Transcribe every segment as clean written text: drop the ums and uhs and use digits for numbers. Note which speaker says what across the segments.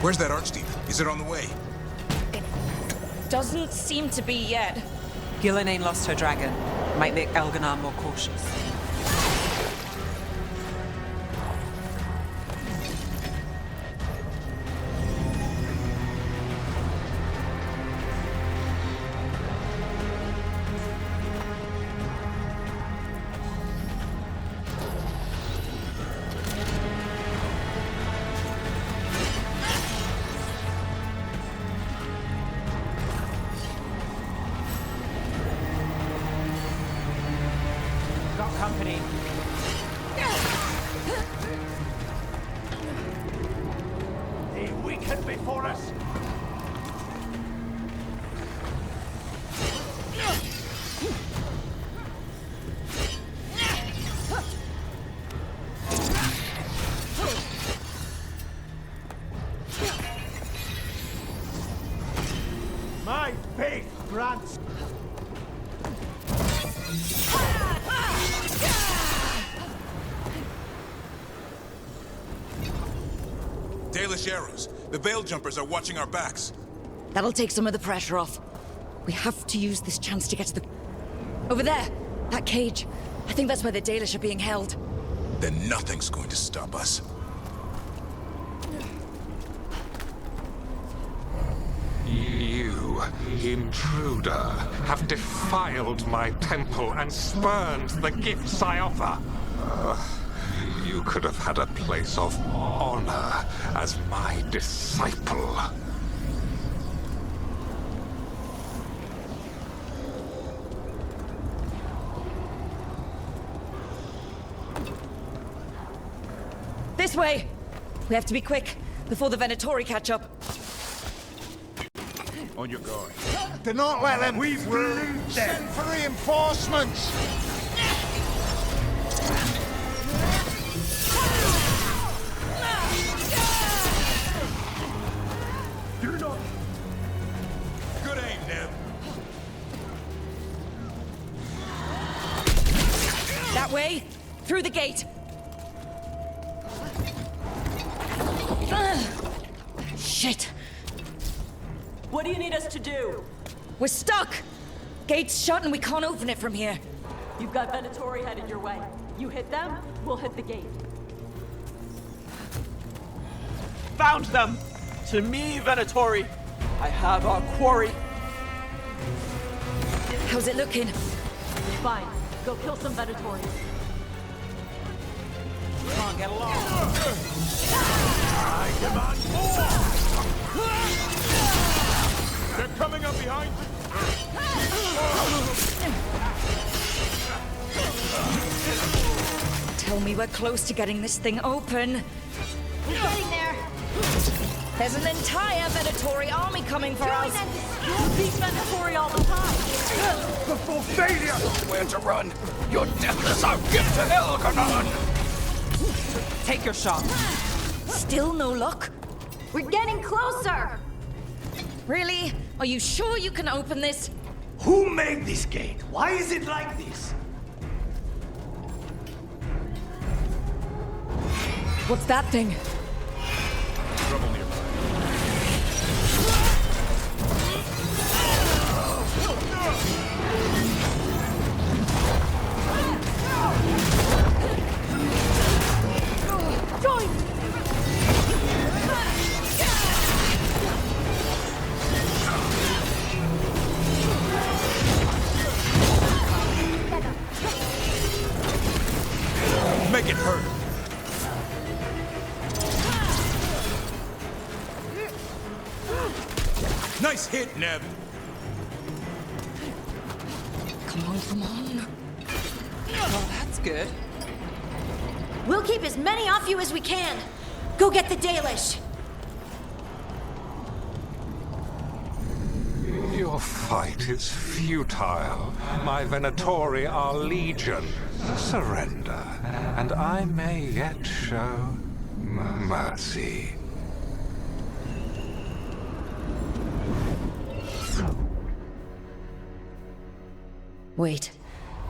Speaker 1: Where's that archdemon? Is it on the way?
Speaker 2: Doesn't seem to be yet.
Speaker 3: Gillen ain't lost her dragon. Might make Elganar more cautious. Company.
Speaker 4: They weaken before us. My faith grants.
Speaker 1: Dalish arrows. The Veil Jumpers are watching our backs.
Speaker 2: That'll take some of the pressure off. We have to use this chance to get to the... Over there! That cage. I think that's where the Dalish are being held.
Speaker 1: Then nothing's going to stop us.
Speaker 5: You, intruder, have defiled my temple and spurned the gifts I offer. You could have had a place of honor as my disciple.
Speaker 2: This way! We have to be quick, before the Venatori catch up.
Speaker 1: On your guard.
Speaker 4: Do not let them. We've sent for reinforcements. You're not.
Speaker 1: Good aim, Neb.
Speaker 2: That way, through the gate. Shit.
Speaker 6: What do you need us to do?
Speaker 2: We're stuck! Gate's shut and we can't open it from here.
Speaker 6: You've got Venatori headed your way. You hit them, we'll hit the gate.
Speaker 7: Found them! To me, Venatori. I have our quarry.
Speaker 2: How's it looking?
Speaker 6: Fine. Go kill some Venatoris.
Speaker 7: Come on, get along.
Speaker 4: I demand more!
Speaker 1: They're coming up behind you.
Speaker 2: Tell me we're close to getting this thing open.
Speaker 8: We're getting there.
Speaker 2: There's an entire Venatori army coming for us.
Speaker 6: You beat Venatori all the time.
Speaker 4: Before failure!
Speaker 9: Where to run? Your death is our gift to Elganar!
Speaker 3: Take your shot.
Speaker 2: Still no luck?
Speaker 8: We're getting closer.
Speaker 2: Really? Are you sure you can open this?
Speaker 4: Who made this gate? Why is it like this?
Speaker 2: What's that thing?
Speaker 1: Trouble nearby. Make it hurt. Nice hit, Neb.
Speaker 2: Come on, come on.
Speaker 3: Well, that's good.
Speaker 8: We'll keep as many off you as we can. Go get the Dalish.
Speaker 5: Your fight is futile. My Venatori are legion. Surrender, and I may yet show mercy.
Speaker 2: Wait,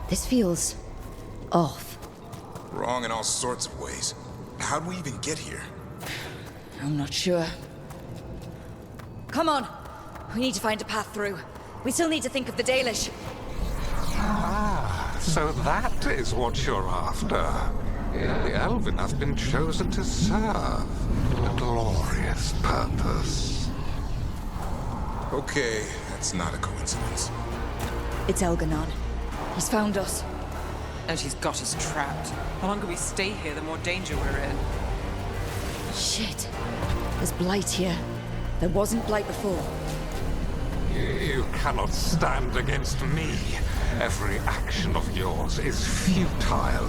Speaker 2: this feels off.
Speaker 1: Wrong in all sorts of ways. How'd we even get here?
Speaker 2: I'm not sure. Come on. We need to find a path through. We still need to think of the Dalish.
Speaker 5: Ah, so that is what you're after. The Elven have been chosen to serve a glorious purpose.
Speaker 1: Okay, that's not a coincidence.
Speaker 2: It's Elganon. He's found us.
Speaker 3: And she's got us trapped. The longer we stay here, the more danger we're in.
Speaker 2: Shit. There's blight here. There wasn't blight before.
Speaker 5: You cannot stand against me. Every action of yours is futile.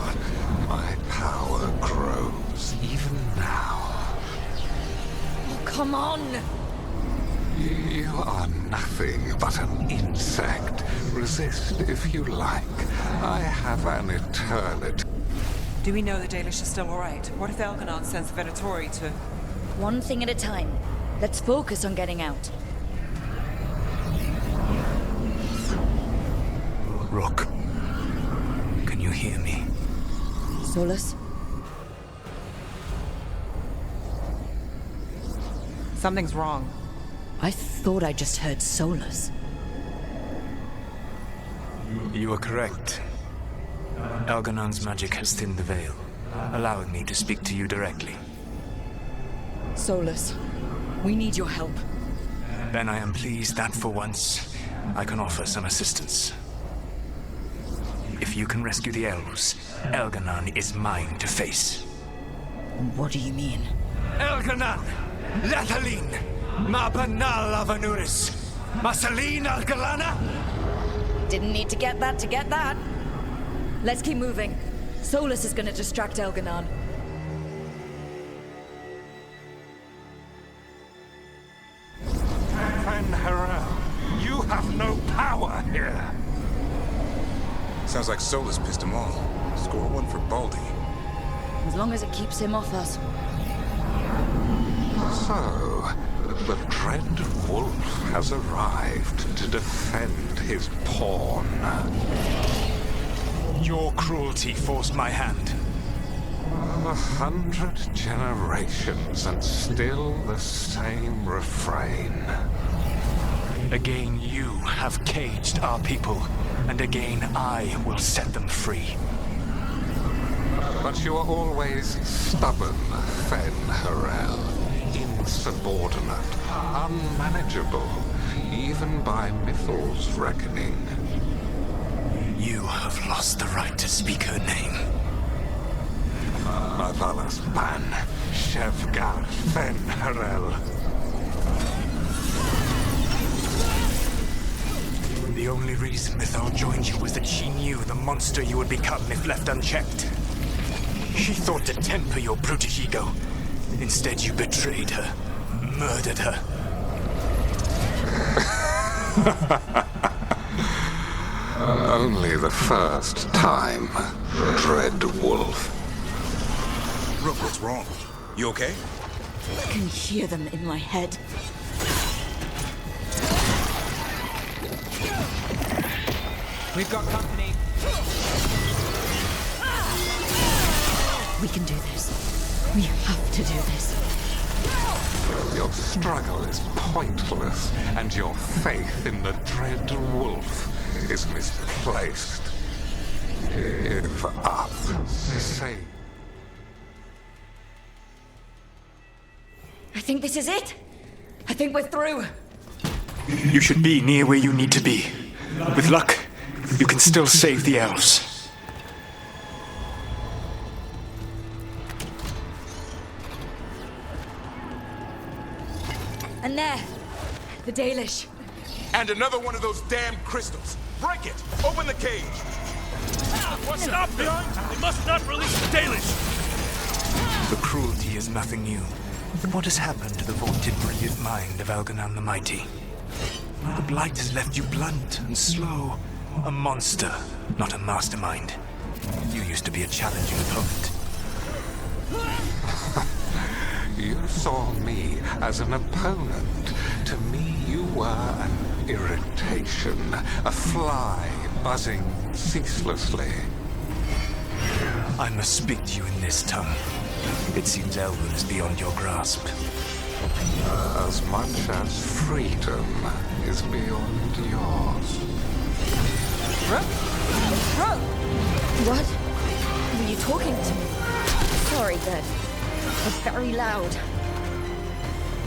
Speaker 5: My power grows even now.
Speaker 2: Oh, come on!
Speaker 5: You are nothing but an insect. Resist if you like. I have an eternity.
Speaker 3: Do we know the Dalish are still alright? What if Elganon sends the Venatori to...
Speaker 2: One thing at a time. Let's focus on getting out.
Speaker 9: Rook, can you hear me?
Speaker 2: Solus?
Speaker 3: Something's wrong.
Speaker 2: I thought I just heard Solus.
Speaker 9: You are correct. Elganon's magic has thinned the veil, allowing me to speak to you directly.
Speaker 2: Solus, we need your help.
Speaker 9: Then I am pleased that for once, I can offer some assistance. If you can rescue the elves, Elganon is mine to face.
Speaker 2: What do you mean?
Speaker 9: Elganon! Lathalin! Mabanal Avanuris! Masaline Algalana!
Speaker 2: Didn't need to get that. Let's keep moving. Solus is gonna distract Elganon.
Speaker 5: Harel, you have no power here.
Speaker 1: Sounds like Solus pissed him off. Score one for Baldy.
Speaker 2: As long as it keeps him off us.
Speaker 5: So, the Dread Wolf has arrived to defend his pawn.
Speaker 9: Your cruelty forced my hand.
Speaker 5: 100 generations and still the same refrain.
Speaker 9: Again, you have caged our people, and again I will set them free.
Speaker 5: But you are always stubborn, Fen Harel. Insubordinate, unmanageable, even by Mythal's reckoning.
Speaker 9: You have lost the right to speak her name.
Speaker 5: Mavalas Ban, Shevgar Fen Harel.
Speaker 9: The only reason Mythal joined you was that she knew the monster you would become if left unchecked. She thought to temper your brutish ego. Instead, you betrayed her, murdered her.
Speaker 5: Only the first time, Dread Wolf.
Speaker 1: Rook, what's wrong? You okay?
Speaker 2: I can hear them in my head.
Speaker 3: We've got company.
Speaker 2: We can do this. We have to do this.
Speaker 5: Your struggle is pointless, and your faith in the Dread Wolf is misplaced. Give up. Say.
Speaker 2: I think this is it. I think we're through.
Speaker 9: You should be near where you need to be. With luck, you can still save the elves.
Speaker 2: And there, the Dalish.
Speaker 1: And another one of those damn crystals. Break it! Open the cage!
Speaker 10: Stop them! They must not release the Dalish!
Speaker 9: The cruelty is nothing new. What has happened to the vaunted brilliant mind of Elganon the Mighty? The blight has left you blunt and slow. A monster, not a mastermind. You used to be a challenging opponent.
Speaker 5: You saw me as an opponent. To me, you were an irritation, a fly buzzing ceaselessly.
Speaker 9: I must speak to you in this tongue. It seems Elven is beyond your grasp.
Speaker 5: As much as freedom is beyond yours.
Speaker 2: What? Were you talking to me? Sorry, they're very loud.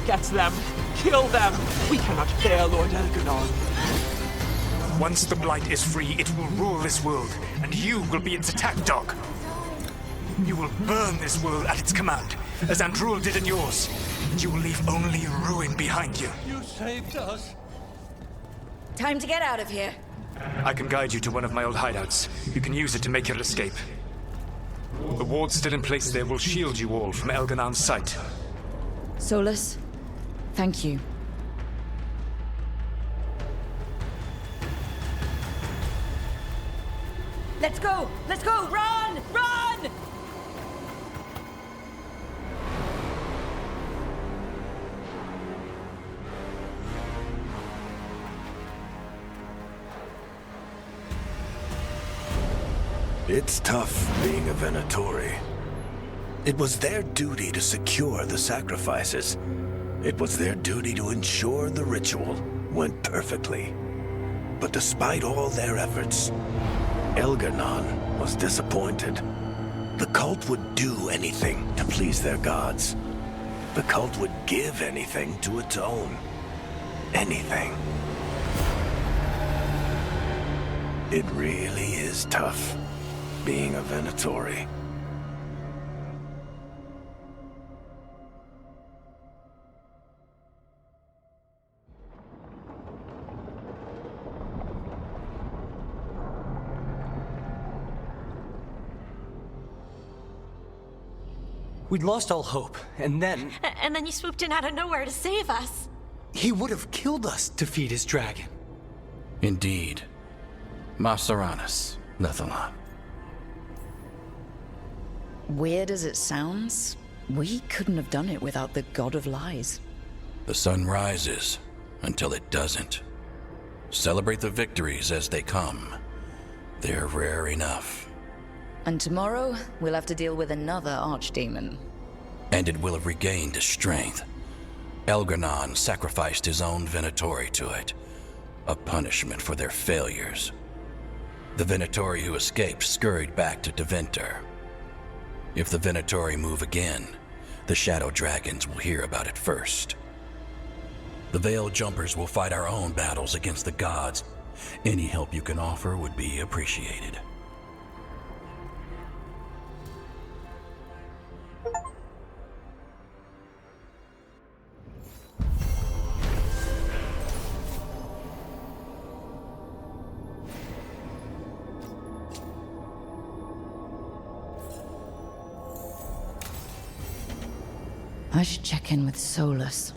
Speaker 7: Get them! Kill them! We cannot fail Lord Elganon.
Speaker 9: Once the Blight is free, it will rule this world, and you will be its attack dog. You will burn this world at its command, as Andrul did in yours. And you will leave only ruin behind you.
Speaker 10: You saved us.
Speaker 2: Time to get out of here.
Speaker 9: I can guide you to one of my old hideouts. You can use it to make your escape. The wards still in place there will shield you all from Elganon's sight.
Speaker 2: Solus, thank you. Let's go! Let's go! Run! Run!
Speaker 11: It's tough being a Venatori. It was their duty to secure the sacrifices. It was their duty to ensure the ritual went perfectly. But despite all their efforts, Elganon was disappointed. The cult would do anything to please their gods. The cult would give anything to atone. Anything. It really is tough being a Venatori.
Speaker 12: We'd lost all hope, and then...
Speaker 8: And then you swooped in out of nowhere to save us.
Speaker 12: He would have killed us to feed his dragon.
Speaker 13: Indeed. Masteranus, Lethalon.
Speaker 2: Weird as it sounds, we couldn't have done it without the God of Lies.
Speaker 13: The sun rises until it doesn't. Celebrate the victories as they come. They're rare enough.
Speaker 2: And tomorrow, we'll have to deal with another archdemon.
Speaker 13: And it will have regained its strength. Elganon sacrificed his own Venatori to it. A punishment for their failures. The Venatori who escaped scurried back to Deventer. If the Venatori move again, the Shadow Dragons will hear about it first. The Veil Jumpers will fight our own battles against the gods. Any help you can offer would be appreciated.
Speaker 2: I should check in with Solus.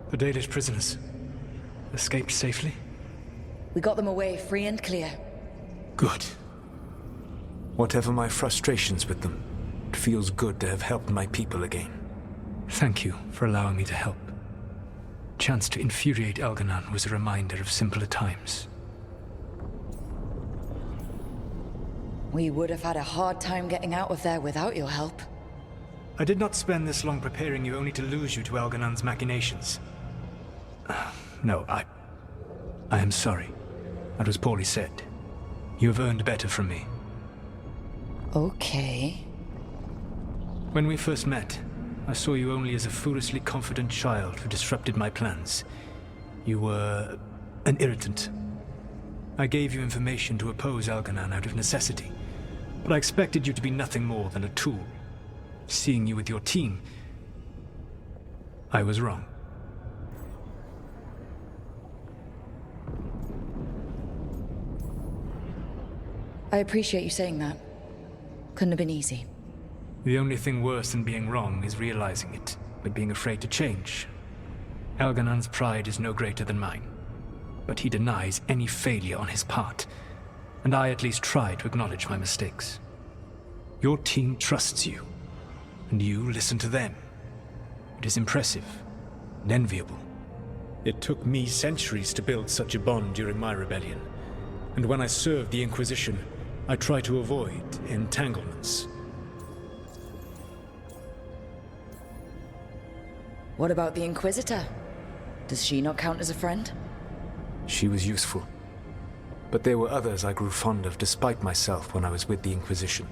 Speaker 9: The Dalish prisoners escaped safely?
Speaker 2: We got them away free and clear.
Speaker 9: Good. Whatever my frustrations with them, it feels good to have helped my people again. Thank you for allowing me to help. Chance to infuriate Elganon was a reminder of simpler times.
Speaker 2: We would have had a hard time getting out of there without your help.
Speaker 9: I did not spend this long preparing you only to lose you to Elganon's machinations. No, I am sorry. That was poorly said. You have earned better from me.
Speaker 2: Okay.
Speaker 9: When we first met, I saw you only as a foolishly confident child who disrupted my plans. You were an irritant. I gave you information to oppose Elganon out of necessity. but I expected you to be nothing more than a tool. Seeing you with your team, I was wrong.
Speaker 2: I appreciate you saying that. Couldn't have been easy.
Speaker 9: The only thing worse than being wrong is realizing it, but being afraid to change. Elganon's pride is no greater than mine, but he denies any failure on his part, and I at least try to acknowledge my mistakes. Your team trusts you, and you listen to them. It is impressive and enviable. It took me centuries to build such a bond during my rebellion, and when I served the Inquisition, I tried to avoid entanglements.
Speaker 2: What about the Inquisitor? Does she not count as a friend?
Speaker 9: She was useful, but there were others I grew fond of despite myself when I was with the Inquisition.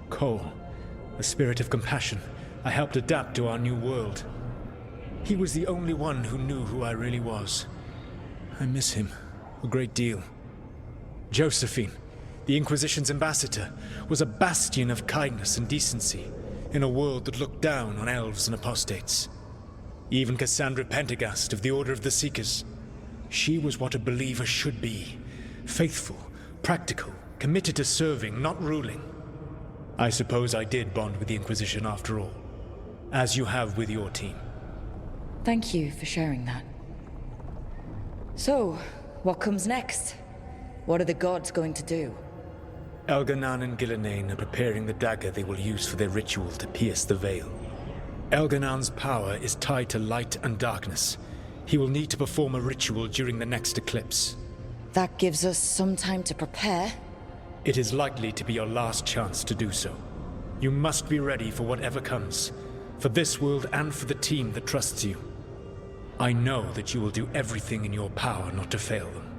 Speaker 9: Cole, a spirit of compassion, I helped adapt to our new world. He was the only one who knew who I really was. I miss him a great deal. Josephine, the Inquisition's ambassador, was a bastion of kindness and decency in a world that looked down on elves and apostates. Even Cassandra Pendergast of the Order of the Seekers. She was what a believer should be. Faithful, practical, committed to serving, not ruling. I suppose I did bond with the Inquisition after all, as you have with your team.
Speaker 2: Thank you for sharing that. So, what comes next? What are the gods going to do?
Speaker 9: Elganon and Gillenane are preparing the dagger they will use for their ritual to pierce the veil. Elganon's power is tied to light and darkness. He will need to perform a ritual during the next eclipse.
Speaker 2: That gives us some time to prepare.
Speaker 9: It is likely to be your last chance to do so. You must be ready for whatever comes, for this world and for the team that trusts you. I know that you will do everything in your power not to fail them.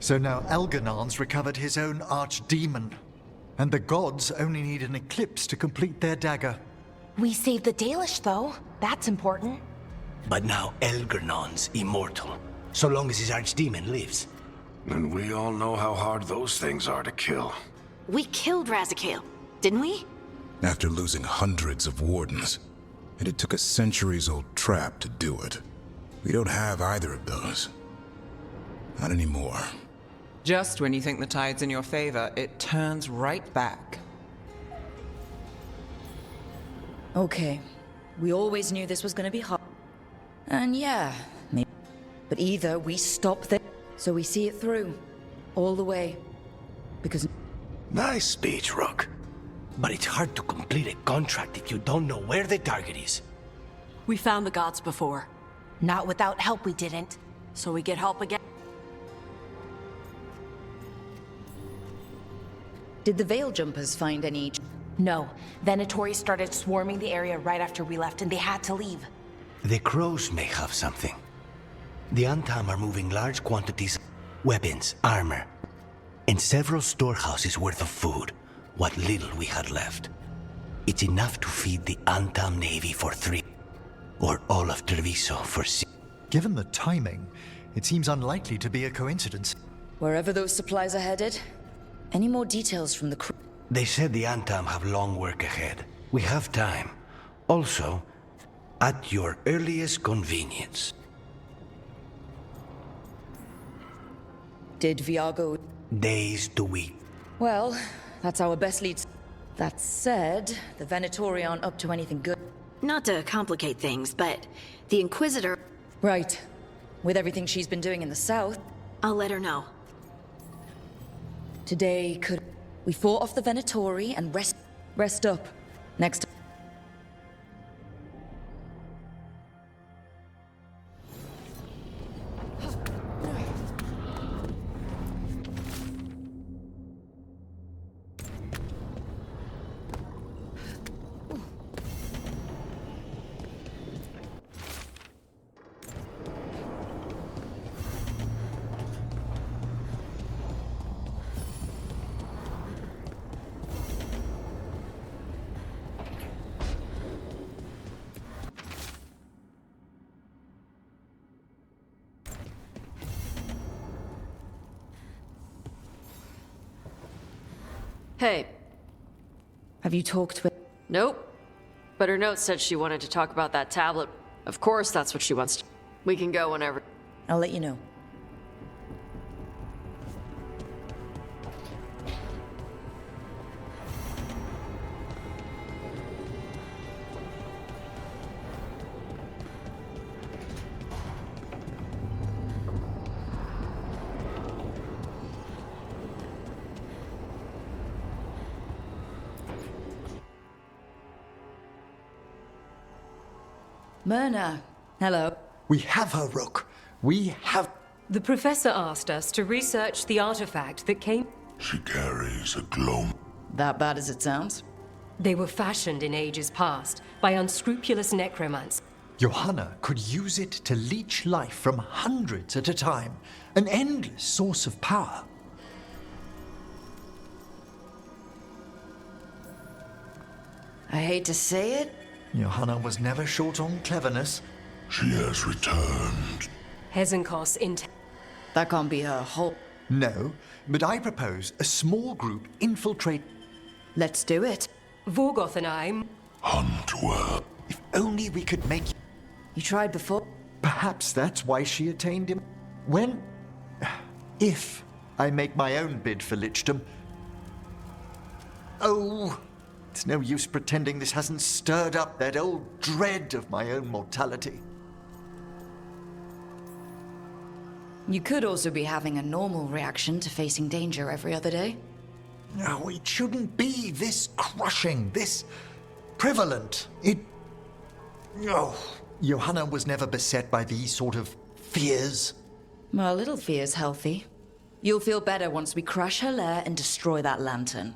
Speaker 14: So now Elganon's recovered his own archdemon, and the gods only need an eclipse to complete their dagger.
Speaker 8: We saved the Dalish, though. That's important.
Speaker 11: But now Elganon's immortal, so long as his archdemon lives.
Speaker 15: And we all know how hard those things are to kill.
Speaker 8: We killed Razikale, didn't we?
Speaker 1: After losing hundreds of wardens, and it took a centuries-old trap to do it. We don't have either of those. Not anymore.
Speaker 3: Just when you think the tide's in your favor, it turns right back.
Speaker 2: Okay. We always knew this was gonna be hard. And yeah, maybe. But either we stop this, so we see it through. All the way. Because...
Speaker 11: Nice speech, Rook. But it's hard to complete a contract if you don't know where the target is.
Speaker 6: We found the gods before.
Speaker 8: Not without help, we didn't.
Speaker 6: So we get help again.
Speaker 2: Did the Veil Jumpers find any...
Speaker 8: No. Venatori started swarming the area right after we left, and they had to leave.
Speaker 11: The crows may have something. The Antam are moving large quantities of weapons, armor, and several storehouses worth of food, what little we had left. It's enough to feed the Antam Navy for 3, or all of Treviso for 6.
Speaker 14: Given the timing, it seems unlikely to be a coincidence.
Speaker 2: Wherever those supplies are headed, any more details from the crew?
Speaker 11: They said the Antam have long work ahead. We have time. Also, at your earliest convenience.
Speaker 2: Did Viago...
Speaker 11: Days to week.
Speaker 2: Well, that's our best leads. That said, the Venatori aren't up to anything good.
Speaker 8: Not to complicate things, but the Inquisitor...
Speaker 2: Right. With everything she's been doing in the south...
Speaker 8: I'll let her know.
Speaker 2: Today could... We fought off the Venatori and rest up. Next...
Speaker 8: Hey.
Speaker 2: Have you talked with...
Speaker 8: Nope. But her note said she wanted to talk about that tablet. Of course that's what she wants to... We can go whenever.
Speaker 2: I'll let you know. Myrna, hello.
Speaker 14: We have her, Rook. We have...
Speaker 16: The professor asked us to research the artifact that came...
Speaker 17: She carries a glow.
Speaker 2: That bad as it sounds?
Speaker 16: They were fashioned in ages past by unscrupulous necromancers.
Speaker 14: Johanna could use it to leech life from hundreds at a time. An endless source of power.
Speaker 2: I hate to say it.
Speaker 14: Johanna was never short on cleverness.
Speaker 17: She has returned.
Speaker 16: Hezenkos int...
Speaker 2: That can't be her whole...
Speaker 14: No, but I propose a small group infiltrate...
Speaker 2: Let's do it.
Speaker 16: Vorgoth and I...
Speaker 17: Hunt well.
Speaker 14: If only we could make...
Speaker 2: You tried before?
Speaker 14: Perhaps that's why she attained him. When... If I make my own bid for lichdom... Oh... It's no use pretending this hasn't stirred up that old dread of my own mortality.
Speaker 2: You could also be having a normal reaction to facing danger every other day.
Speaker 14: No, it shouldn't be this crushing, this prevalent. It... Oh, Johanna was never beset by these sort of fears.
Speaker 2: Well, a little fear's healthy. You'll feel better once we crush her lair and destroy that lantern.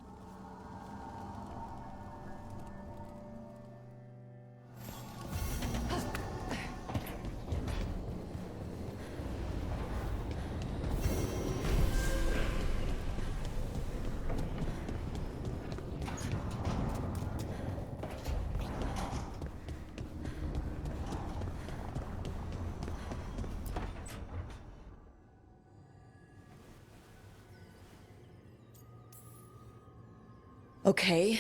Speaker 2: Okay.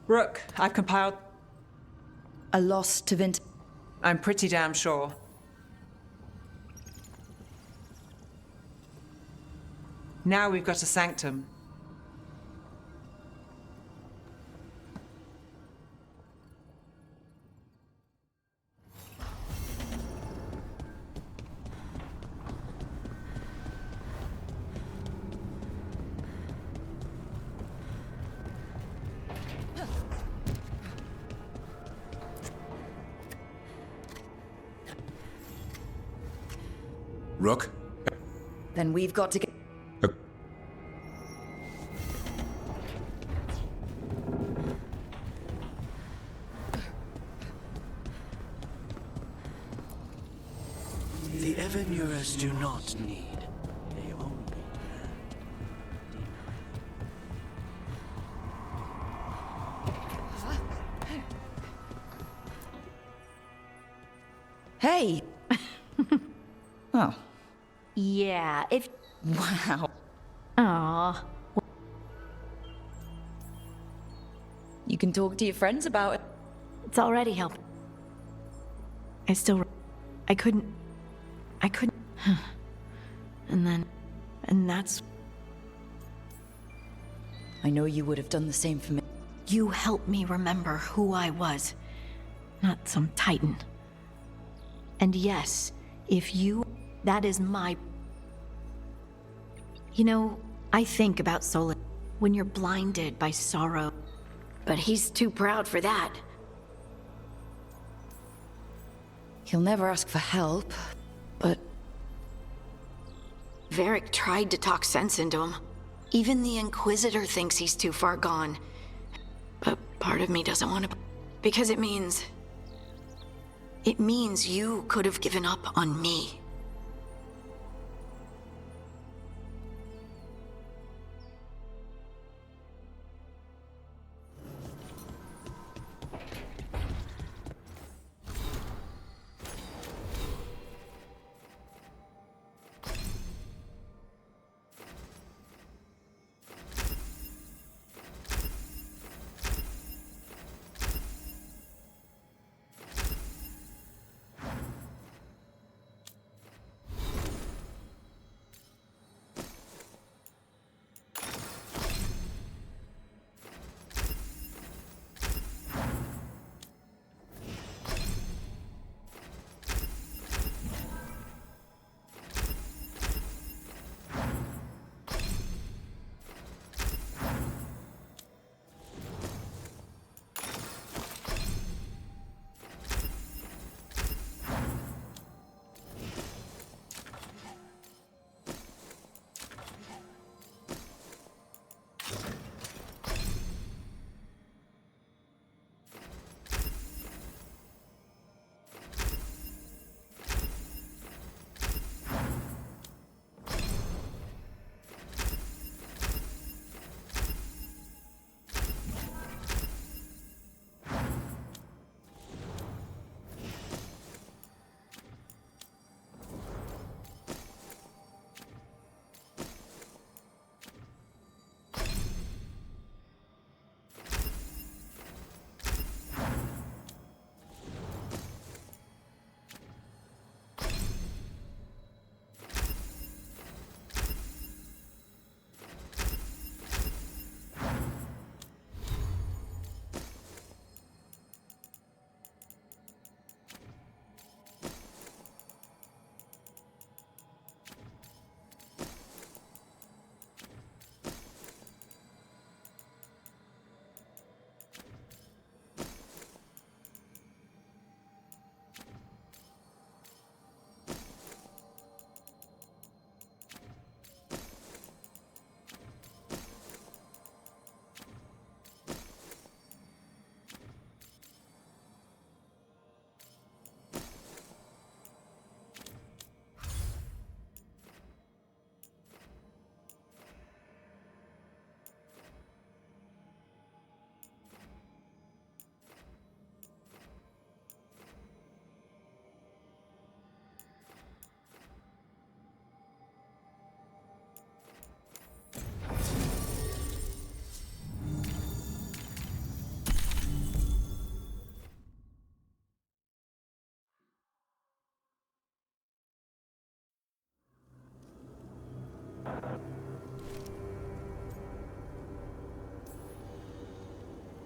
Speaker 3: Rook, I've compiled...
Speaker 2: A loss to Vint...
Speaker 3: I'm pretty damn sure. Now we've got a sanctum.
Speaker 1: Rook?
Speaker 2: Then we've got to get...
Speaker 11: The Evanurers do not need. They only...
Speaker 2: Hey! Oh.
Speaker 8: Yeah, if...
Speaker 2: Wow.
Speaker 8: Aww.
Speaker 2: You can talk to your friends about it.
Speaker 8: It's already helped. I couldn't... And that's...
Speaker 2: I know you would have done the same for me.
Speaker 8: You helped me remember who I was. Not some titan. And yes, if you... That is my... You know, I think about Solid when you're blinded by sorrow. But he's too proud for that.
Speaker 2: He'll never ask for help, but...
Speaker 8: Varric tried to talk sense into him. Even the Inquisitor thinks he's too far gone. But part of me doesn't want to... Because it means... It means you could have given up on me.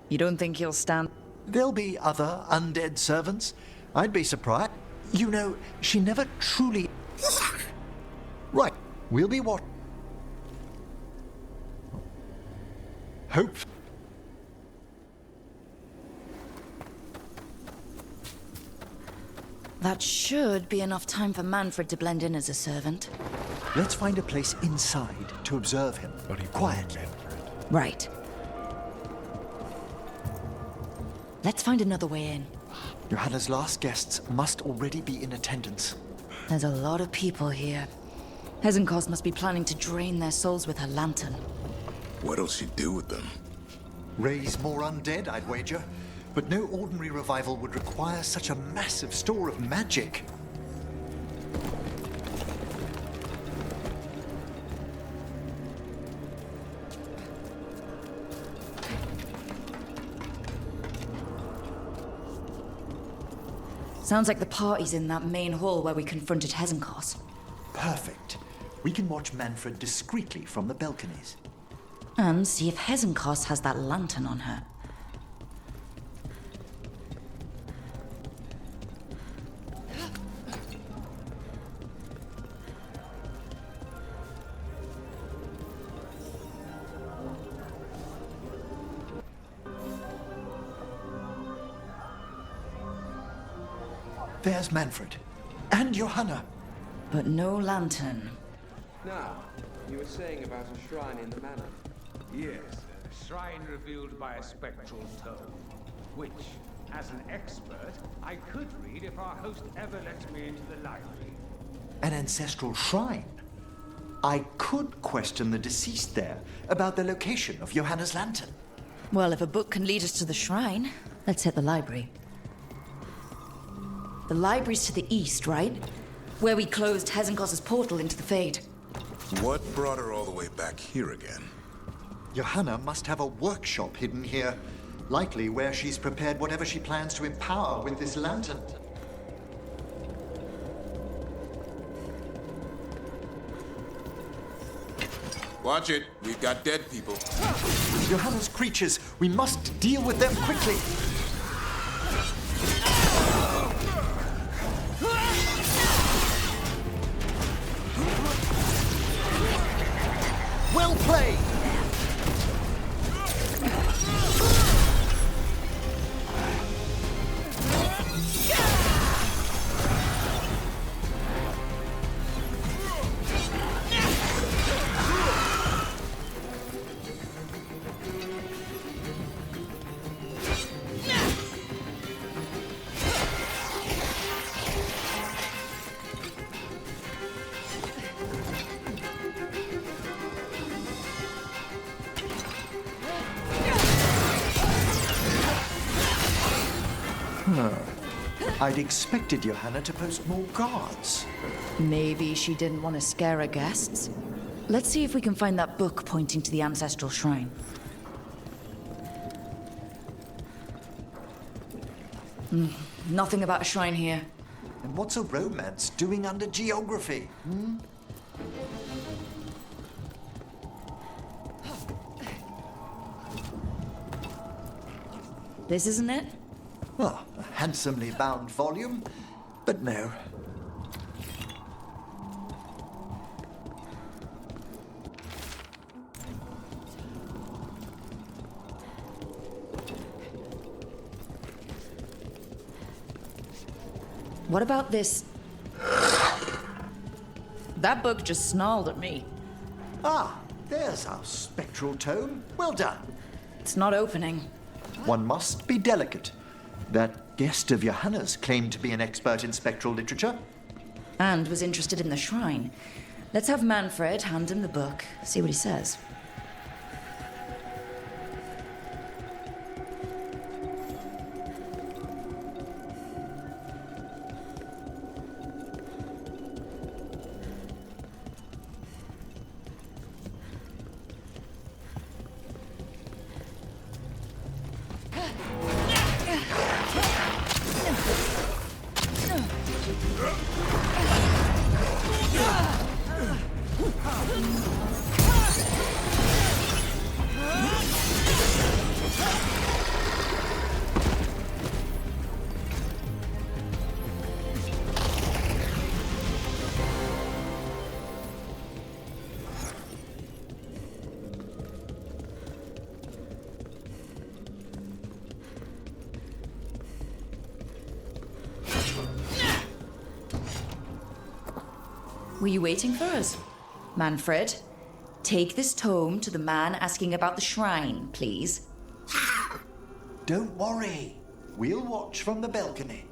Speaker 2: You don't think he'll stand?
Speaker 14: There'll be other undead servants. I'd be surprised. You know, she never truly... Right, we'll be what? Hope.
Speaker 2: That should be enough time for Manfred to blend in as a servant.
Speaker 14: Let's find a place inside to observe him. Quietly.
Speaker 2: Right. Let's find another way in.
Speaker 14: Johanna's last guests must already be in attendance.
Speaker 2: There's a lot of people here. Hezenkos must be planning to drain their souls with her lantern.
Speaker 1: What'll she do with them?
Speaker 14: Raise more undead, I'd wager. But no ordinary revival would require such a massive store of magic.
Speaker 2: Sounds like the party's in that main hall where we confronted Hezenkos.
Speaker 14: Perfect. We can watch Manfred discreetly from the balconies.
Speaker 2: And see if Hezenkos has that lantern on her.
Speaker 14: There's Manfred. And Johanna.
Speaker 2: But no lantern.
Speaker 18: Now, you were saying about a shrine in the manor.
Speaker 19: Yes, a shrine revealed by a spectral tome, which, as an expert, I could read if our host ever let me into the library.
Speaker 14: An ancestral shrine? I could question the deceased there about the location of Johanna's lantern.
Speaker 2: Well, if a book can lead us to the shrine, let's hit the library. The library's to the east, right? Where we closed Hezenkos' portal into the Fade.
Speaker 1: What brought her all the way back here again?
Speaker 14: Johanna must have a workshop hidden here. Likely where she's prepared whatever she plans to empower with this lantern.
Speaker 1: Watch it. We've got dead people.
Speaker 14: Johanna's creatures. We must deal with them quickly. Well played! I'd expected Johanna to post more guards.
Speaker 2: Maybe she didn't want to scare her guests. Let's see if we can find that book pointing to the ancestral shrine. Nothing about a shrine here.
Speaker 14: And what's a romance doing under geography?
Speaker 2: This isn't it?
Speaker 14: Well, a handsomely bound volume, but no.
Speaker 2: What about this? That book just snarled at me.
Speaker 14: Ah, there's our spectral tome. Well done.
Speaker 2: It's not opening.
Speaker 14: One must be delicate. That guest of Johanna's claimed to be an expert in spectral literature.
Speaker 2: And was interested in the shrine. Let's have Manfred hand him the book, see what he says. Were you waiting for us? Manfred, take this tome to the man asking about the shrine, please.
Speaker 14: Don't worry. We'll watch from the balcony.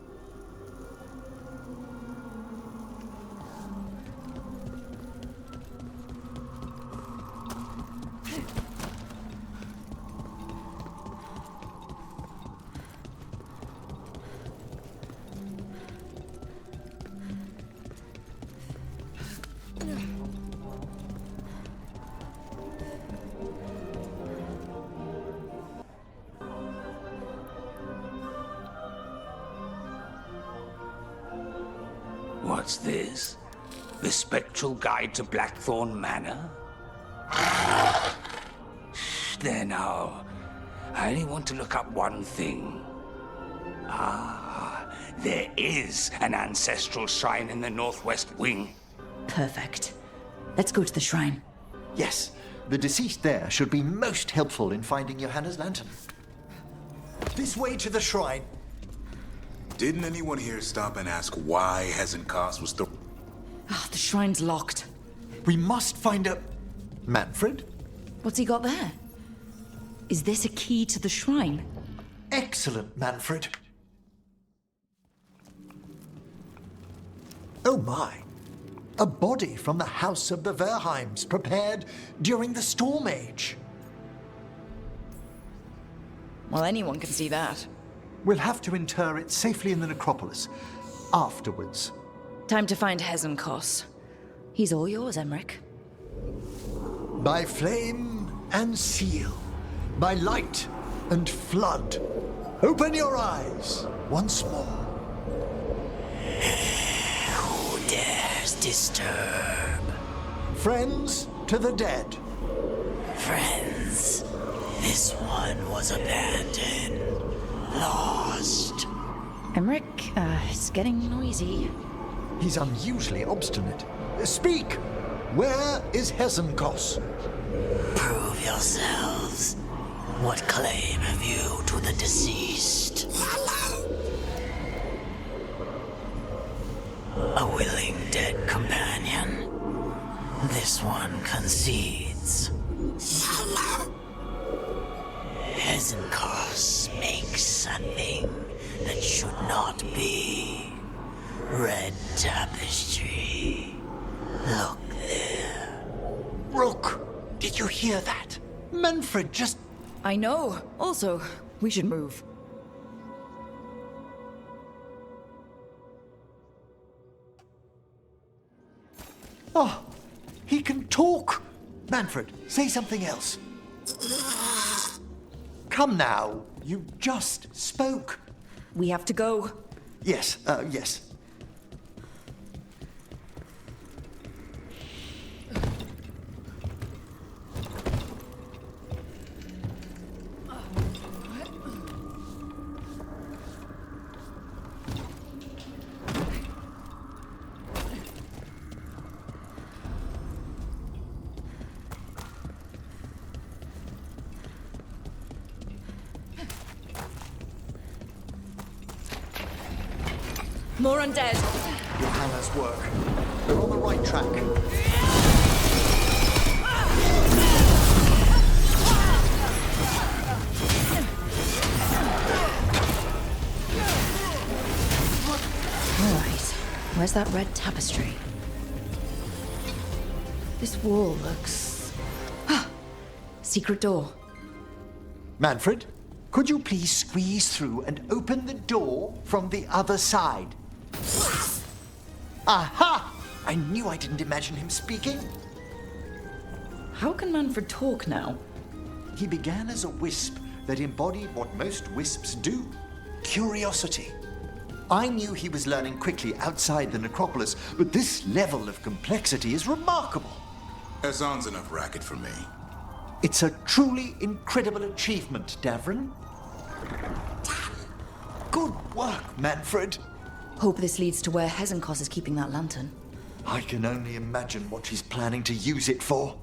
Speaker 20: What's this? The Spectral Guide to Blackthorn Manor? There now. I only want to look up one thing. Ah, there is an ancestral shrine in the northwest wing.
Speaker 2: Perfect. Let's go to the shrine.
Speaker 14: Yes, the deceased there should be most helpful in finding Johanna's lantern. This way to the shrine.
Speaker 1: Didn't anyone here stop and ask why Hezenkos was the...
Speaker 2: Ah, the shrine's locked.
Speaker 14: We must find a... Manfred?
Speaker 2: What's he got there? Is this a key to the shrine?
Speaker 14: Excellent, Manfred. Oh my. A body from the House of the Verheims, prepared during the Storm Age.
Speaker 2: Well, anyone can see that.
Speaker 14: We'll have to inter it safely in the necropolis. Afterwards.
Speaker 2: Time to find Hezenkos. He's all yours, Emmerich.
Speaker 14: By flame and seal. By light and flood. Open your eyes once more.
Speaker 21: Who dares disturb?
Speaker 14: Friends to the dead.
Speaker 21: Friends. This one was abandoned. Lost.
Speaker 2: Emmerich, it's getting noisy.
Speaker 14: He's unusually obstinate. Speak! Where is Hezenkos?
Speaker 21: Prove yourselves. What claim have you to the deceased? A willing dead companion. This one concedes. Hezenkos makes something that should not be. Red tapestry. Look there.
Speaker 14: Rook, did you hear that? Manfred just...
Speaker 2: I know. Also, we should move.
Speaker 14: Oh, he can talk. Manfred, say something else. Come now, you just spoke.
Speaker 2: We have to go.
Speaker 14: Yes, yes.
Speaker 2: More undead.
Speaker 14: Johanna's work. They're on the right track.
Speaker 2: All right. Where's that red tapestry? This wall looks... Secret door.
Speaker 14: Manfred, could you please squeeze through and open the door from the other side? Aha! I knew I didn't imagine him speaking.
Speaker 2: How can Manfred talk now?
Speaker 14: He began as a wisp that embodied what most wisps do. Curiosity. I knew he was learning quickly outside the necropolis, but this level of complexity is remarkable.
Speaker 1: Hassan's enough racket for me.
Speaker 14: It's a truly incredible achievement, Davrin. Good work, Manfred.
Speaker 2: Hope this leads to where Hezenkos is keeping that lantern.
Speaker 14: I can only imagine what he's planning to use it for.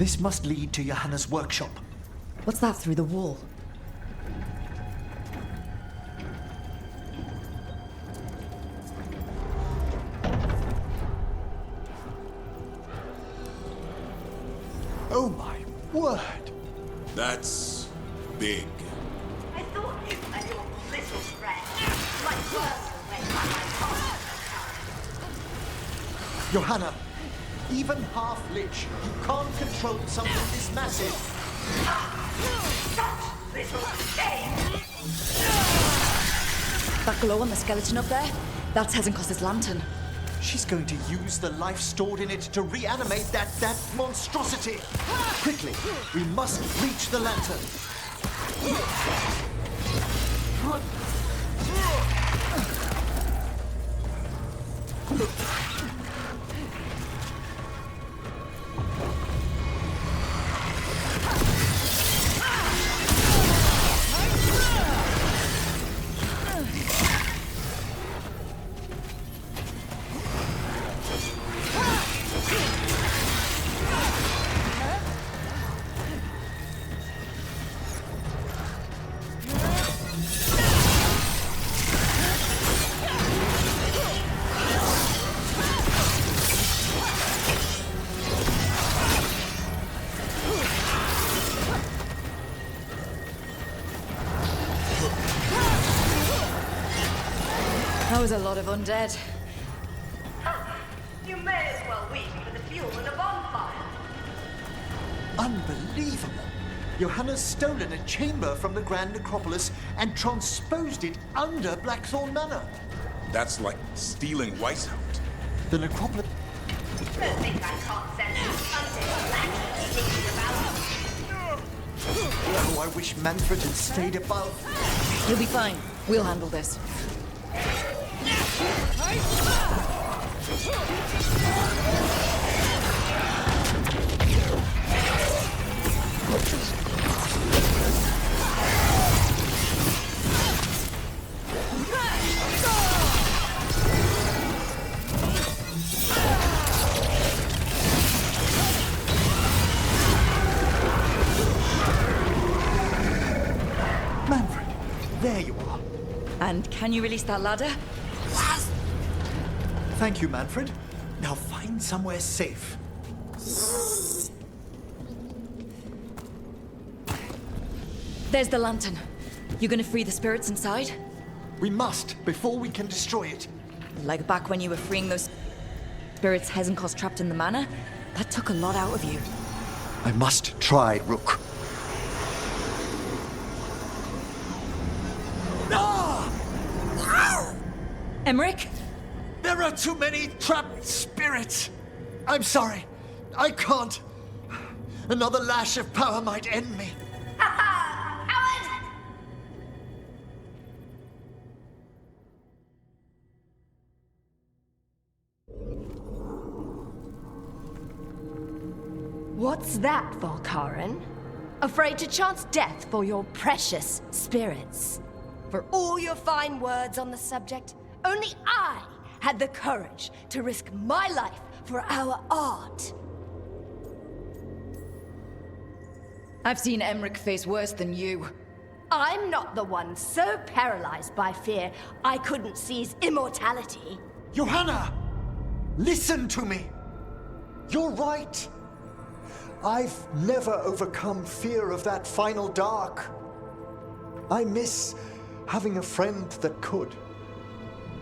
Speaker 14: This must lead to Johanna's workshop.
Speaker 2: What's that through the wall?
Speaker 14: Oh my word!
Speaker 1: That's big.
Speaker 21: I thought you and your little friend might work away by my heart.
Speaker 14: Johanna, even half-lich, you can't control something this massive.
Speaker 21: Such little thing!
Speaker 2: That glow on the skeleton up there? That's Hezenkos's lantern.
Speaker 14: She's going to use the life stored in it to reanimate that monstrosity. Quickly, we must reach the lantern.
Speaker 2: That was a lot of undead.
Speaker 21: You may as well weep for the fuel in a bonfire.
Speaker 14: Unbelievable! Johanna's stolen a chamber from the Grand Necropolis and transposed it under Blackthorn Manor.
Speaker 1: That's like stealing Weishaupt.
Speaker 14: The Necropolis...
Speaker 21: Don't think I can't send undead lanterns sneaking about.
Speaker 14: Oh, I wish Manfred had stayed above.
Speaker 2: You'll be fine. We'll handle this.
Speaker 14: Manfred, there you are.
Speaker 2: And can you release that ladder?
Speaker 14: Thank you, Manfred. Now find somewhere safe.
Speaker 2: There's the lantern. You gonna free the spirits inside?
Speaker 14: We must, before we can destroy it.
Speaker 2: Like back when you were freeing those spirits Hezenkos trapped in the manor? That took a lot out of you.
Speaker 14: I must try, Rook.
Speaker 2: Emmerich?
Speaker 14: There are too many trapped spirits. I'm sorry. I can't. Another lash of power might end me.
Speaker 4: What's that, Volkaren? Afraid to chance death for your precious spirits? For all your fine words on the subject, only I had the courage to risk my life for our art.
Speaker 2: I've seen Emmerich face worse than you.
Speaker 4: I'm not the one so paralyzed by fear I couldn't seize immortality.
Speaker 14: Johanna! Listen to me! You're right! I've never overcome fear of that final dark. I miss having a friend that could.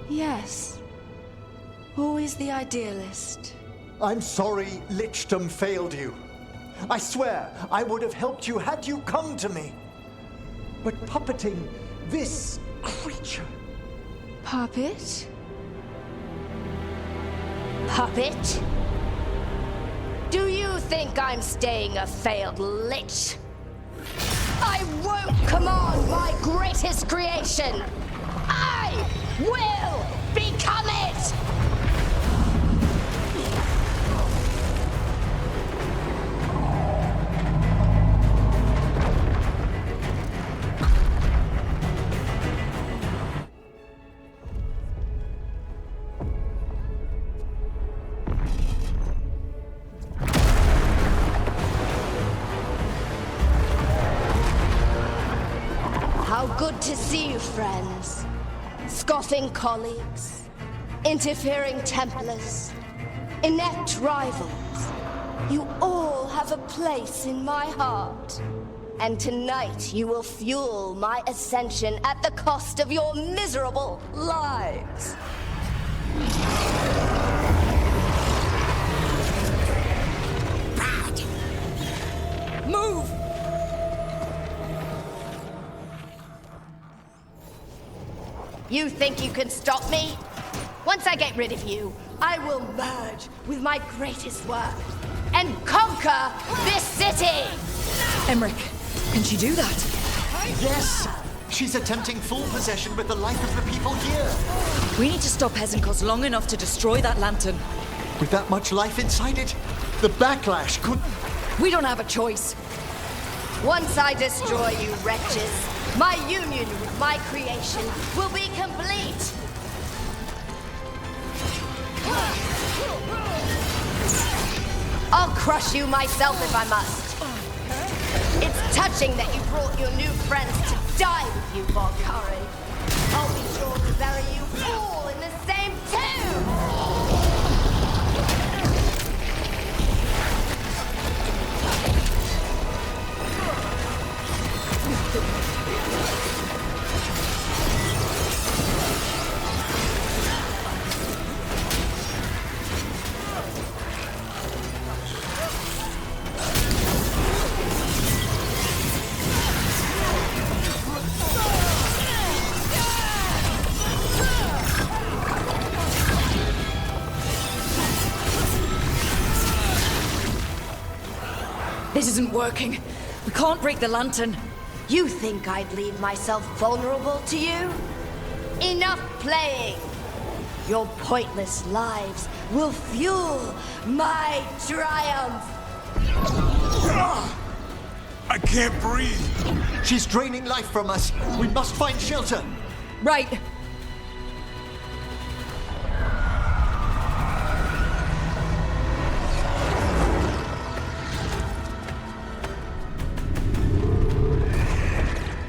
Speaker 4: Yes. Always the idealist.
Speaker 14: I'm sorry Lichdom failed you. I swear I would have helped you had you come to me. But puppeting this creature...
Speaker 4: Puppet? Puppet? Do you think I'm staying a failed lich? I won't command my greatest creation! I will become it! Good to see you, friends. Scoffing colleagues, interfering Templars, inept rivals. You all have a place in my heart. And tonight you will fuel my ascension at the cost of your miserable lives.
Speaker 2: Move!
Speaker 4: You think you can stop me? Once I get rid of you, I will merge with my greatest work and conquer this city!
Speaker 2: Emmerich, can she do that?
Speaker 14: Yes! She's attempting full possession with the life of the people here.
Speaker 2: We need to stop Hesenkos long enough to destroy that lantern.
Speaker 14: With that much life inside it, the backlash could...
Speaker 2: We don't have a choice.
Speaker 4: Once I destroy you wretches, my union with my creation will be complete. I'll crush you myself if I must. It's touching that you brought your new friends to die with you, Veilguard. I'll be sure to bury you all in the same tomb!
Speaker 2: This isn't working. We can't break the lantern.
Speaker 4: You think I'd leave myself vulnerable to you? Enough playing! Your pointless lives will fuel my triumph!
Speaker 17: I can't breathe.
Speaker 14: She's draining life from us. We must find shelter.
Speaker 2: Right.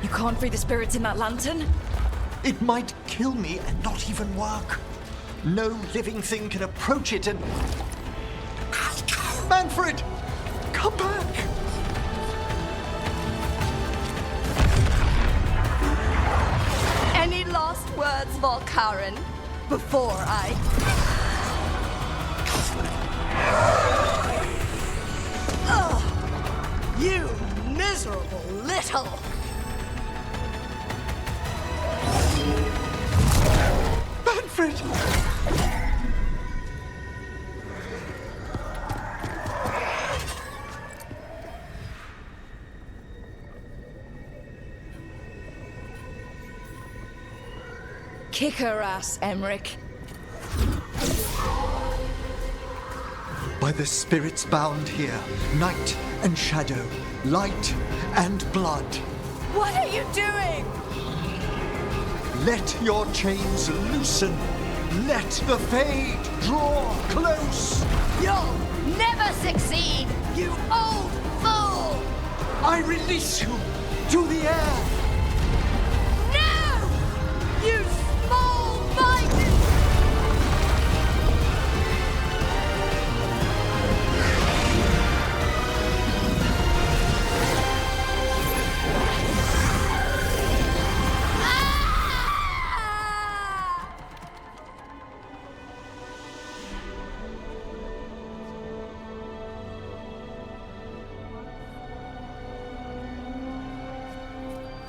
Speaker 2: You can't free the spirits in that lantern?
Speaker 14: It might kill me and not even work. No living thing can approach it and... Manfred! Come back!
Speaker 4: Any last words, Veilguard, before I... Ugh! You miserable little...
Speaker 14: Manfred!
Speaker 2: Kick her ass, Emmerich.
Speaker 14: By the spirits bound here, night and shadow, light and blood.
Speaker 4: What are you doing?
Speaker 14: Let your chains loosen. Let the fade draw close.
Speaker 4: You'll never succeed, you old fool!
Speaker 14: I release you to the air.
Speaker 4: No! You small-minded...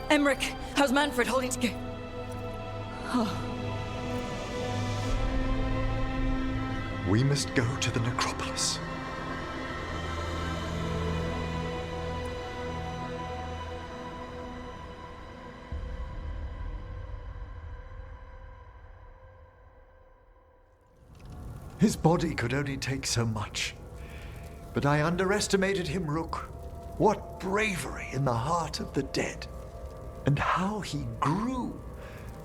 Speaker 2: Emmerich, how's Manfred holding together? Oh.
Speaker 14: We must go to the necropolis. His body could only take so much. But I underestimated him, Rook. What bravery in the heart of the dead. And how he grew.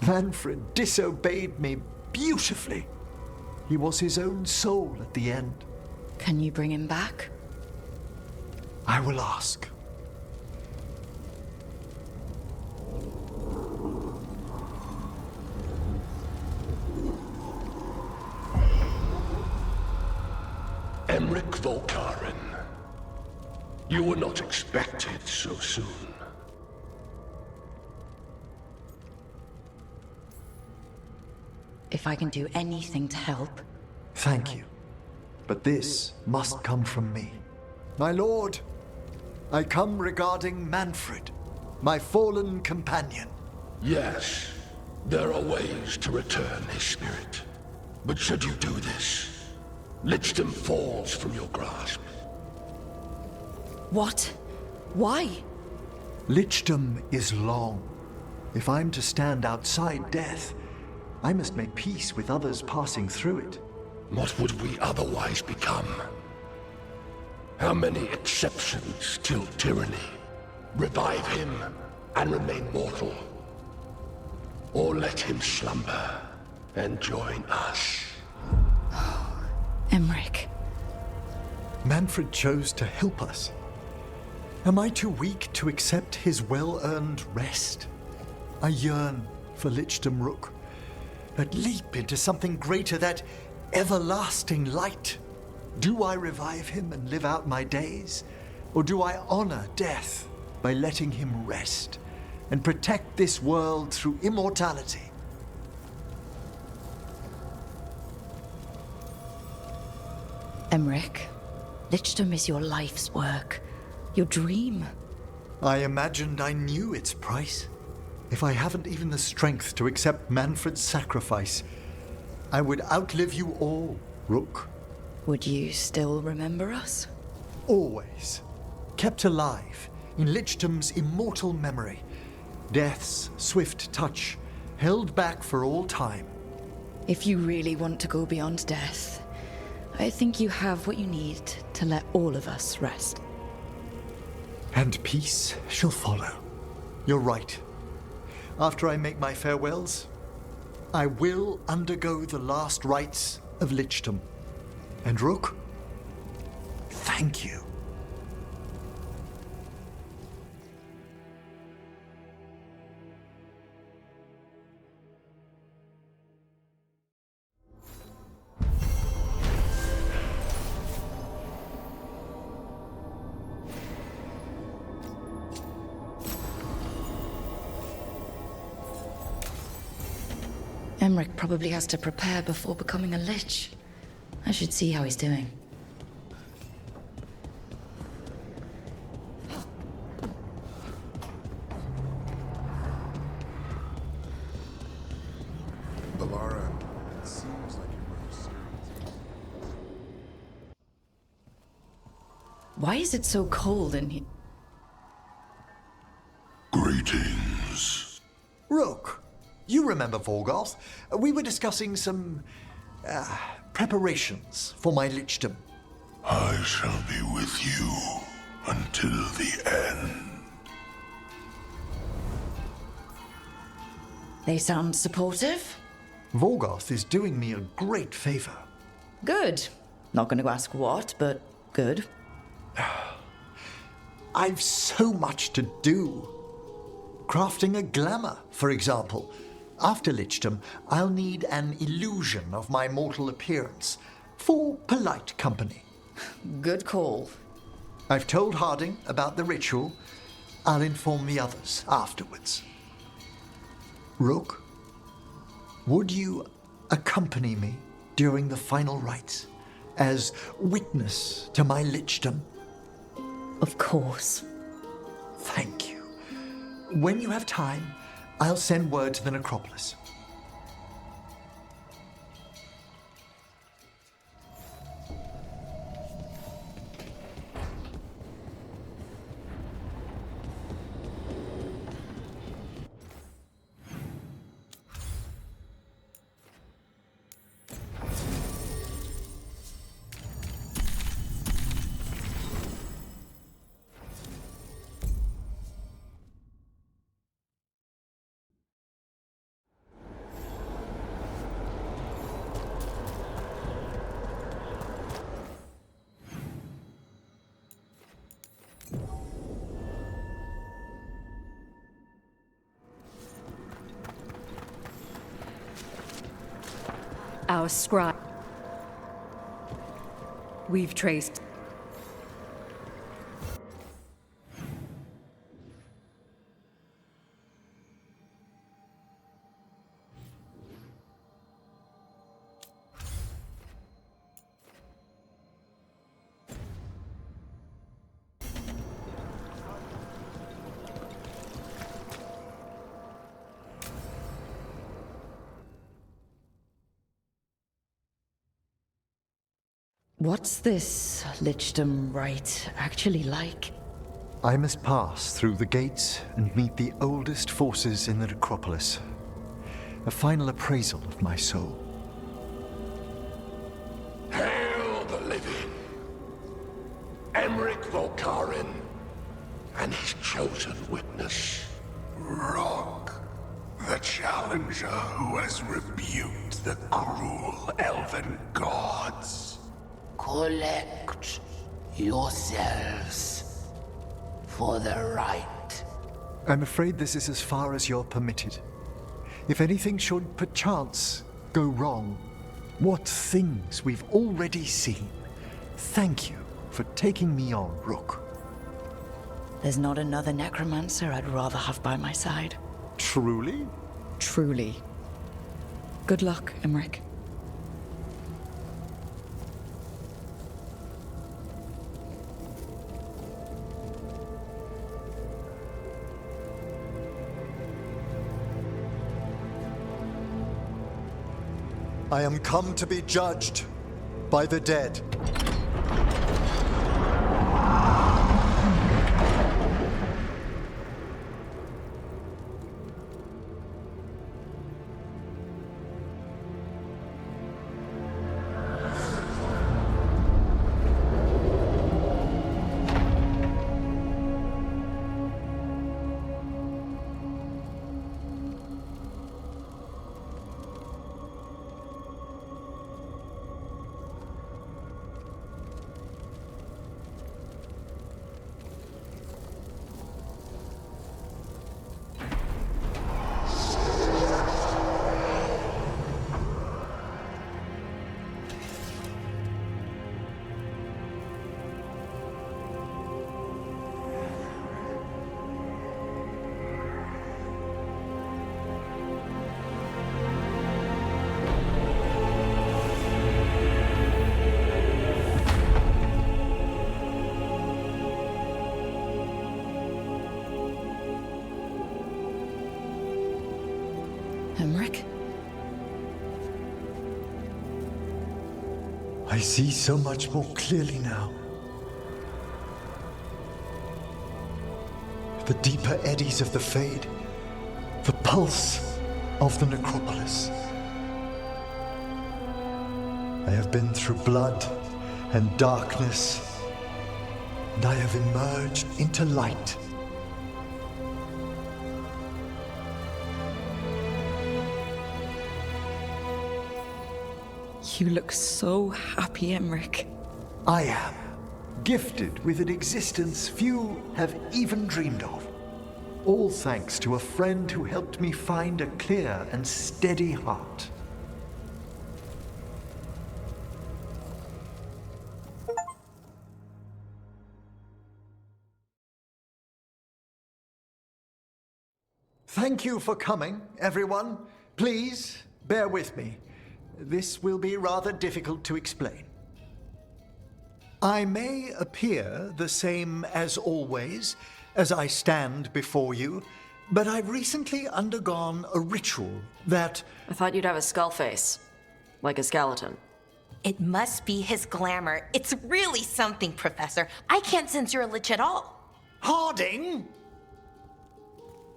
Speaker 14: Manfred disobeyed me beautifully. He was his own soul at the end.
Speaker 2: Can you bring him back?
Speaker 14: I will ask.
Speaker 5: Emmerich Volkaren. You were not expected so soon.
Speaker 2: If I can do anything to help.
Speaker 14: Thank you. But this must come from me. My lord, I come regarding Manfred, my fallen companion.
Speaker 5: Yes, there are ways to return his spirit. But should you do this, Lichdom falls from your grasp.
Speaker 2: What? Why?
Speaker 14: Lichdom is long. If I'm to stand outside death, I must make peace with others passing through it.
Speaker 5: What would we otherwise become? How many exceptions till tyranny? Revive him and remain mortal. Or let him slumber and join us.
Speaker 2: Emmerich.
Speaker 14: Manfred chose to help us. Am I too weak to accept his well-earned rest? I yearn for Lichdom Rook, but leap into something greater, that everlasting light. Do I revive him and live out my days? Or do I honor death by letting him rest and protect this world through immortality?
Speaker 2: Emmerich, Lichdom is your life's work, your dream.
Speaker 14: I imagined I knew its price. If I haven't even the strength to accept Manfred's sacrifice, I would outlive you all, Rook.
Speaker 2: Would you still remember us?
Speaker 14: Always. Kept alive in Lichdom's immortal memory. Death's swift touch, held back for all time.
Speaker 2: If you really want to go beyond death, I think you have what you need to let all of us rest.
Speaker 14: And peace shall follow. You're right. After I make my farewells, I will undergo the last rites of Lichdom. And Rook, thank you.
Speaker 2: Emmerich probably has to prepare before becoming a lich. I should see how he's doing.
Speaker 1: Balara, it seems like you're rather serious.
Speaker 2: Why is it so cold in here?
Speaker 5: Greetings.
Speaker 14: Rook, you remember Veilguard? We were discussing some preparations for my Lichdom.
Speaker 5: I shall be with you until the end.
Speaker 2: They sound supportive?
Speaker 14: Veilguard is doing me a great favor.
Speaker 2: Good. Not going to ask what, but good.
Speaker 14: I've so much to do. Crafting a glamour, for example. After Lichdom, I'll need an illusion of my mortal appearance for polite company.
Speaker 2: Good call.
Speaker 14: I've told Harding about the ritual. I'll inform the others afterwards. Rook, would you accompany me during the final rites as witness to my Lichdom?
Speaker 2: Of course.
Speaker 14: Thank you. When you have time, I'll send word to the necropolis.
Speaker 16: Our scribe. We've traced...
Speaker 2: What's this Lichdom rite actually like?
Speaker 14: I must pass through the gates and meet the oldest forces in the necropolis. A final appraisal of my soul.
Speaker 5: Hail the living! Emmerich Volkarin and his chosen witness,
Speaker 15: Rock, the challenger who has rebuked the cruel elven gods.
Speaker 20: Collect yourselves for the right.
Speaker 14: I'm afraid this is as far as you're permitted. If anything should perchance go wrong, what things we've already seen. Thank you for taking me on, Rook.
Speaker 2: There's not another necromancer I'd rather have by my side.
Speaker 14: Truly?
Speaker 2: Truly. Good luck, Emmerich.
Speaker 14: I am come to be judged by the dead.
Speaker 2: Emmerich?
Speaker 14: I see so much more clearly now. The deeper eddies of the Fade, the pulse of the necropolis. I have been through blood and darkness, and I have emerged into light.
Speaker 2: You look so happy, Emmerich.
Speaker 14: I am gifted with an existence few have even dreamed of. All thanks to a friend who helped me find a clear and steady heart. Thank you for coming, everyone. Please, bear with me. This will be rather difficult to explain. I may appear the same as always, as I stand before you, but I've recently undergone a ritual that...
Speaker 7: I thought you'd have a skull face. Like a skeleton.
Speaker 22: It must be his glamour. It's really something, Professor. I can't sense you're a lich at all.
Speaker 14: Harding!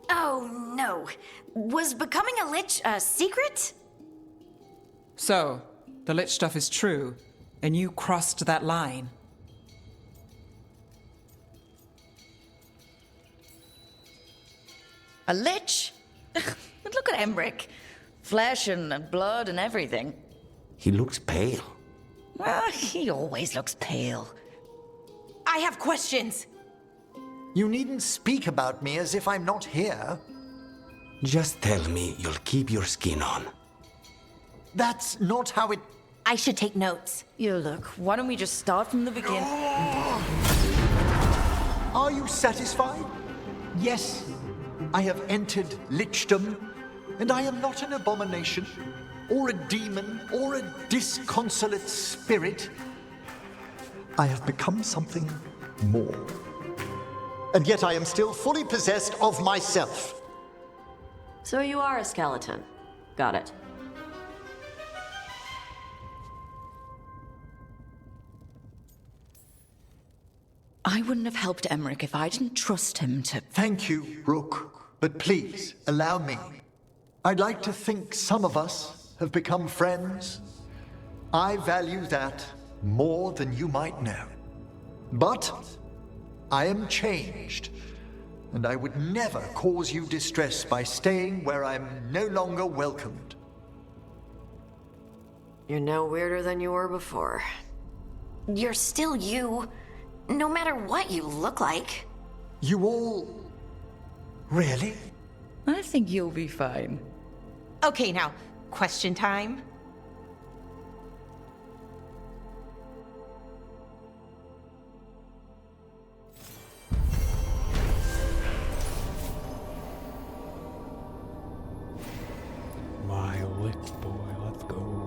Speaker 22: Oh, no. Was becoming a lich a secret?
Speaker 3: So, the lich stuff is true, and you crossed that line.
Speaker 2: A lich? But look at Emmerich. Flesh and blood and everything.
Speaker 20: He looks pale.
Speaker 2: Well, he always looks pale.
Speaker 22: I have questions.
Speaker 14: You needn't speak about me as if I'm not here.
Speaker 20: Just tell me you'll keep your skin on.
Speaker 14: That's not how it...
Speaker 22: I should take notes.
Speaker 2: Yeah, look, why don't we just start from the beginning?
Speaker 14: Are you satisfied? Yes, I have entered lichdom, and I am not an abomination, or a demon, or a disconsolate spirit. I have become something more. And yet I am still fully possessed of myself.
Speaker 7: So you are a skeleton. Got it.
Speaker 2: I wouldn't have helped Emmerich if I didn't trust him to...
Speaker 14: Thank you, Rook. But please, allow me. I'd like to think some of us have become friends. I value that more than you might know. But I am changed, and I would never cause you distress by staying where I'm no longer welcomed.
Speaker 7: You're no weirder than you were before.
Speaker 8: You're still you, no matter what you look like.
Speaker 14: You all... really?
Speaker 2: I think you'll be fine.
Speaker 22: Okay, now, question time.
Speaker 10: My lit boy, let's go.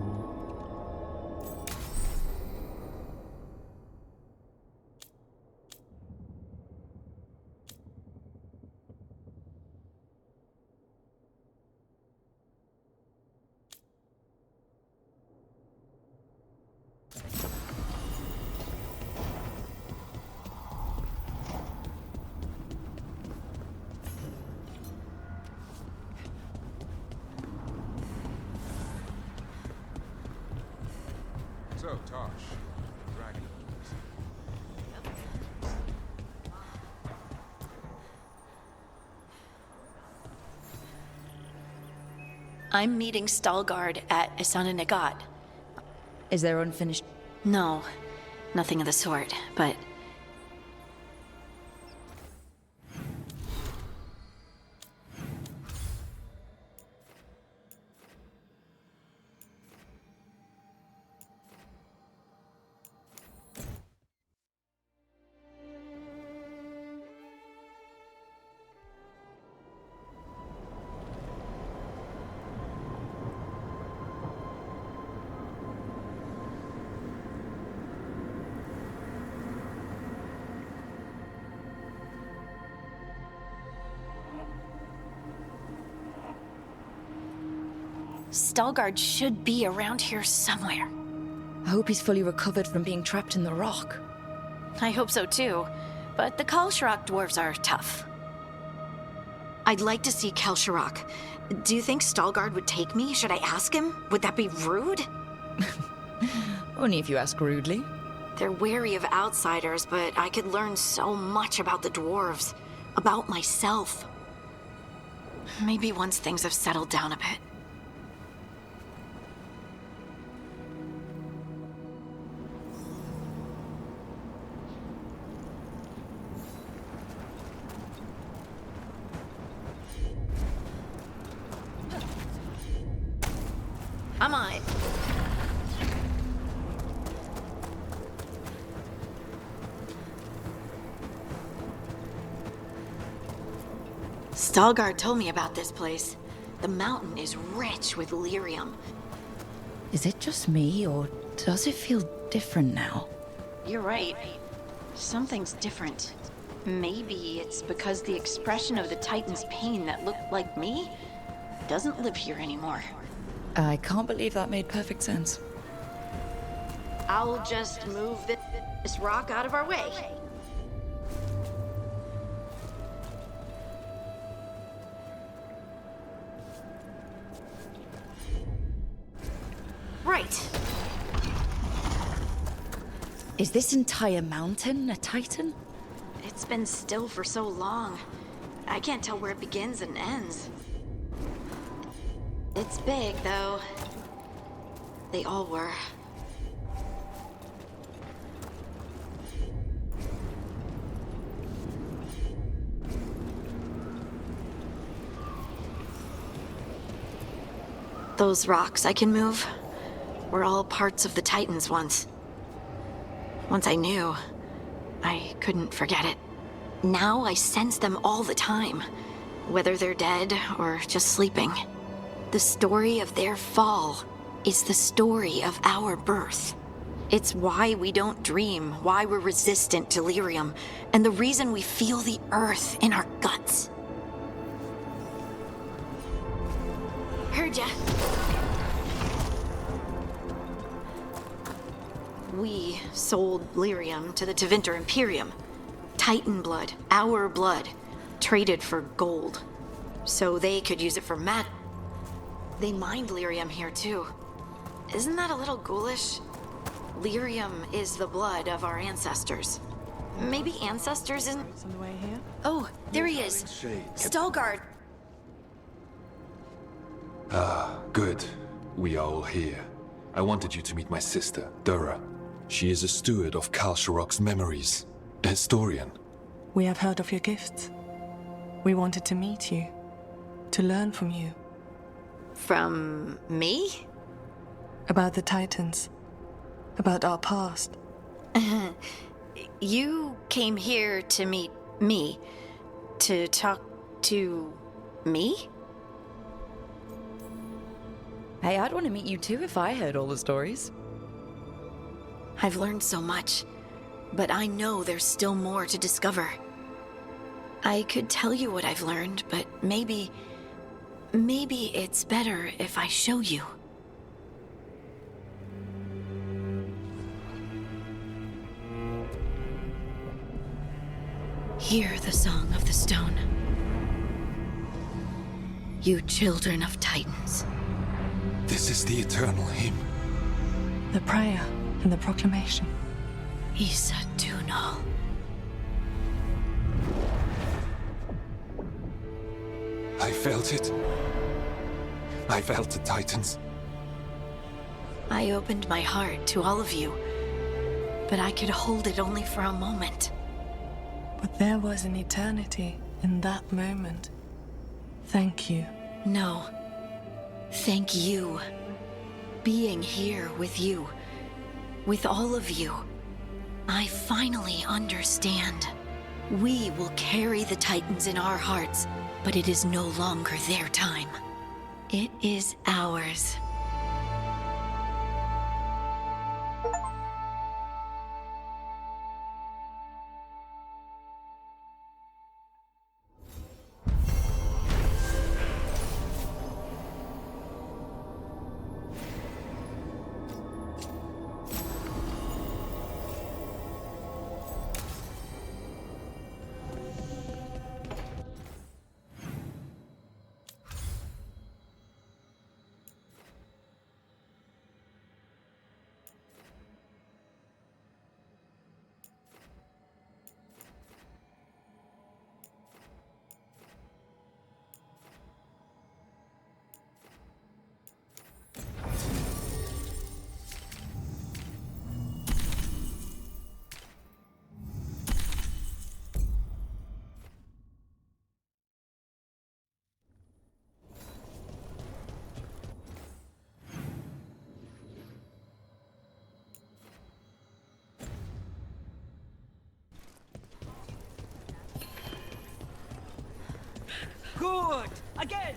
Speaker 1: So, Tosh, dragon.
Speaker 8: I'm meeting Veilguard at Isana Nagat.
Speaker 2: Is there unfinished?
Speaker 8: No, nothing of the sort, but... Veilguard should be around here somewhere.
Speaker 2: I hope he's fully recovered from being trapped in the rock.
Speaker 8: I hope so too, but the Kalsharok dwarves are tough. I'd like to see Kalsharok. Do you think Veilguard would take me? Should I ask him? Would that be rude?
Speaker 2: Only if you ask rudely.
Speaker 8: They're wary of outsiders, but I could learn so much about the dwarves, about myself. Maybe once things have settled down a bit. I'm on it. Veilguard told me about this place. The mountain is rich with lyrium.
Speaker 2: Is it just me, or does it feel different now?
Speaker 8: You're right. Something's different. Maybe it's because the expression of the Titan's pain that looked like me doesn't live here anymore.
Speaker 2: I can't believe that made perfect sense.
Speaker 8: I'll just move this rock out of our way. Right.
Speaker 2: Is this entire mountain a Titan?
Speaker 8: It's been still for so long. I can't tell where it begins and ends. It's big, though. They all were. Those rocks I can move. were all parts of the Titans once. Once I knew, I couldn't forget it. Now I sense them all the time, whether they're dead or just sleeping. The story of their fall is the story of our birth. It's why we don't dream, why we're resistant to lyrium, and the reason we feel the earth in our guts. Heard ya. We sold lyrium to the Tevinter Imperium. Titan blood, our blood, traded for gold. So they could use it for They mined lyrium here too. Isn't that a little ghoulish? Lyrium is the blood of our ancestors. Maybe ancestors isn't...
Speaker 6: On the way here?
Speaker 8: Oh, there he is. Stalguard.
Speaker 12: Ah, good. We are all here. I wanted you to meet my sister, Dura. She is a steward of KotC's memories. A historian.
Speaker 6: We have heard of your gifts. We wanted to meet you. To learn from you.
Speaker 8: From me?
Speaker 6: About the Titans. About our past.
Speaker 8: You came here to meet me. To talk to me?
Speaker 2: Hey, I'd want to meet you too if I heard all the stories.
Speaker 8: I've learned so much, but I know there's still more to discover. I could tell you what I've learned, but maybe it's better if I show you. Hear the song of the stone. You children of Titans.
Speaker 12: This is the eternal hymn.
Speaker 6: The prayer and the proclamation.
Speaker 8: Isa Tunal.
Speaker 12: I felt it. I felt the Titans.
Speaker 8: I opened my heart to all of you, but I could hold it only for a moment.
Speaker 6: But there was an eternity in that moment. Thank you.
Speaker 8: No. Thank you. Being here with you. With all of you. I finally understand. We will carry the Titans in our hearts, but it is no longer their time. It is ours.
Speaker 13: Good! Again!